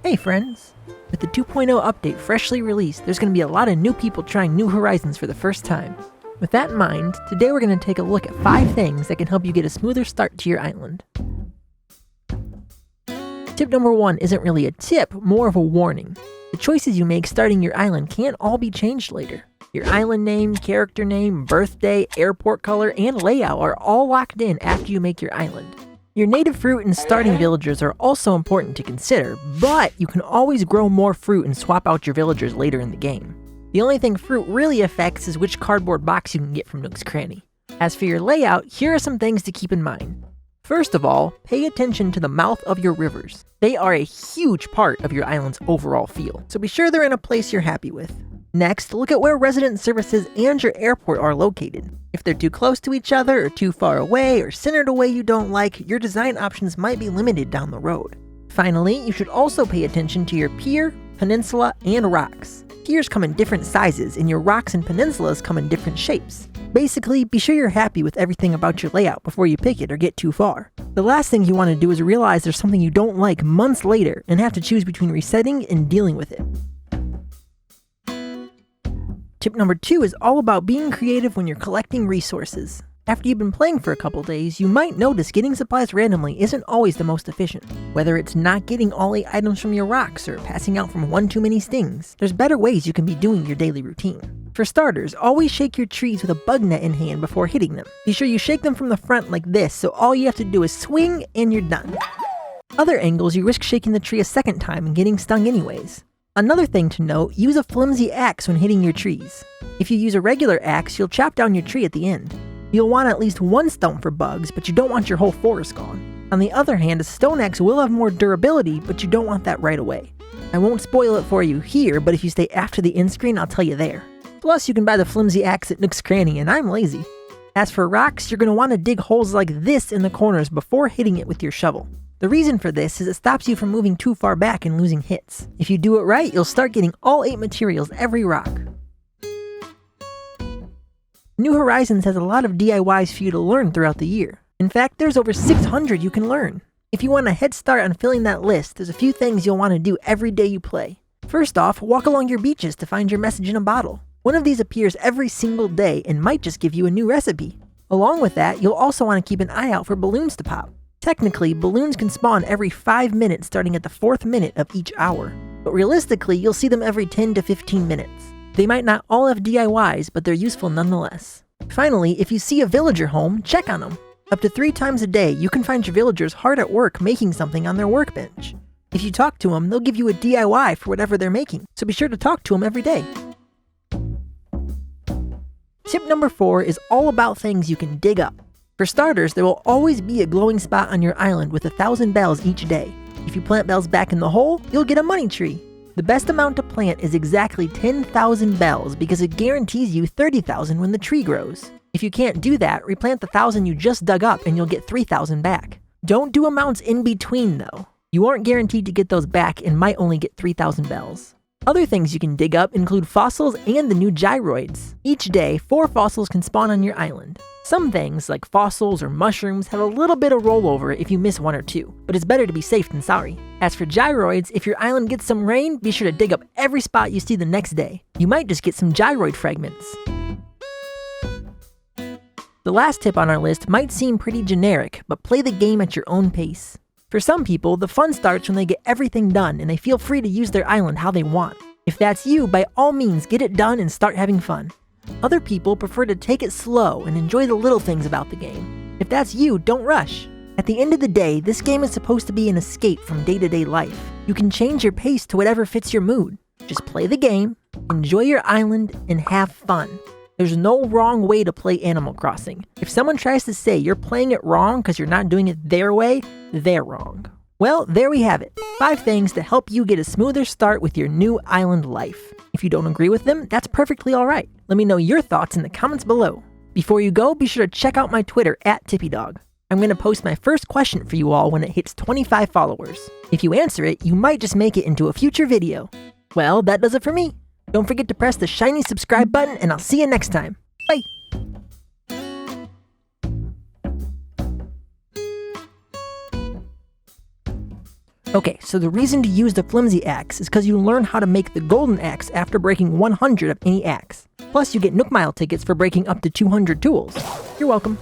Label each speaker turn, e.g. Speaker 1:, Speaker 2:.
Speaker 1: Hey friends! With the 2.0 update freshly released, there's going to be a lot of new people trying New Horizons for the first time. With that in mind, today we're going to take a look at 5 things that can help you get a smoother start to your island. Tip number 1 isn't really a tip, more of a warning. The choices you make starting your island can't all be changed later. Your island name, character name, birthday, airport color, and layout are all locked in after you make your island. Your native fruit and starting villagers are also important to consider, but you can always grow more fruit and swap out your villagers later in the game. The only thing fruit really affects is which cardboard box you can get from Nook's Cranny. As for your layout, here are some things to keep in mind. First of all, pay attention to the mouth of your rivers. They are a huge part of your island's overall feel, so be sure they're in a place you're happy with. Next, look at where resident services and your airport are located. If they're too close to each other, or too far away, or centered away you don't like, your design options might be limited down the road. Finally, you should also pay attention to your pier, peninsula, and rocks. Piers come in different sizes, and your rocks and peninsulas come in different shapes. Basically, be sure you're happy with everything about your layout before you pick it or get too far. The last thing you want to do is realize there's something you don't like months later and have to choose between resetting and dealing with it. Tip number 2 is all about being creative when you're collecting resources. After you've been playing for a couple days, you might notice getting supplies randomly isn't always the most efficient. Whether it's not getting all 8 items from your rocks or passing out from one too many stings, there's better ways you can be doing your daily routine. For starters, always shake your trees with a bug net in hand before hitting them. Be sure you shake them from the front like this, so all you have to do is swing and you're done. Other angles, you risk shaking the tree a second time and getting stung anyways. Another thing to note, use a flimsy axe when hitting your trees. If you use a regular axe, you'll chop down your tree at the end. You'll want at least one stone for bugs, but you don't want your whole forest gone. On the other hand, a stone axe will have more durability, but you don't want that right away. I won't spoil it for you here, but if you stay after the end screen, I'll tell you there. Plus, you can buy the flimsy axe at Nook's Cranny, and I'm lazy. As for rocks, you're going to want to dig holes like this in the corners before hitting it with your shovel. The reason for this is it stops you from moving too far back and losing hits. If you do it right, you'll start getting all 8 materials every rock. New Horizons has a lot of DIYs for you to learn throughout the year. In fact, there's over 600 you can learn. If you want a head start on filling that list, there's a few things you'll want to do every day you play. First off, walk along your beaches to find your message in a bottle. One of these appears every single day and might just give you a new recipe. Along with that, you'll also want to keep an eye out for balloons to pop. Technically, balloons can spawn every 5 minutes starting at the 4th minute of each hour, but realistically, you'll see them every 10 to 15 minutes. They might not all have DIYs, but they're useful nonetheless. Finally, if you see a villager home, check on them. Up to 3 times a day, you can find your villagers hard at work making something on their workbench. If you talk to them, they'll give you a DIY for whatever they're making, so be sure to talk to them every day. Tip number 4 is all about things you can dig up. For starters, there will always be a glowing spot on your island with 1,000 bells each day. If you plant bells back in the hole, you'll get a money tree. The best amount to plant is exactly 10,000 bells because it guarantees you 30,000 when the tree grows. If you can't do that, replant the 1,000 you just dug up and you'll get 3,000 back. Don't do amounts in between though. You aren't guaranteed to get those back and might only get 3,000 bells. Other things you can dig up include fossils and the new gyroids. Each day, 4 fossils can spawn on your island. Some things, like fossils or mushrooms, have a little bit of rollover if you miss 1 or 2, but it's better to be safe than sorry. As for gyroids, if your island gets some rain, be sure to dig up every spot you see the next day. You might just get some gyroid fragments. The last tip on our list might seem pretty generic, but play the game at your own pace. For some people, the fun starts when they get everything done and they feel free to use their island how they want. If that's you, by all means get it done and start having fun. Other people prefer to take it slow and enjoy the little things about the game. If that's you, don't rush. At the end of the day, this game is supposed to be an escape from day-to-day life. You can change your pace to whatever fits your mood. Just play the game, enjoy your island, and have fun. There's no wrong way to play Animal Crossing. If someone tries to say you're playing it wrong because you're not doing it their way, they're wrong. Well, there we have it. 5 things to help you get a smoother start with your new island life. If you don't agree with them, that's perfectly alright. Let me know your thoughts in the comments below. Before you go, be sure to check out my Twitter @TippyDog. I'm going to post my first question for you all when it hits 25 followers. If you answer it, you might just make it into a future video. Well, that does it for me. Don't forget to press the shiny subscribe button, and I'll see you next time. Bye! Okay, so the reason to use the flimsy axe is because you learn how to make the golden axe after breaking 100 of any axe. Plus, you get Nook Mile tickets for breaking up to 200 tools. You're welcome.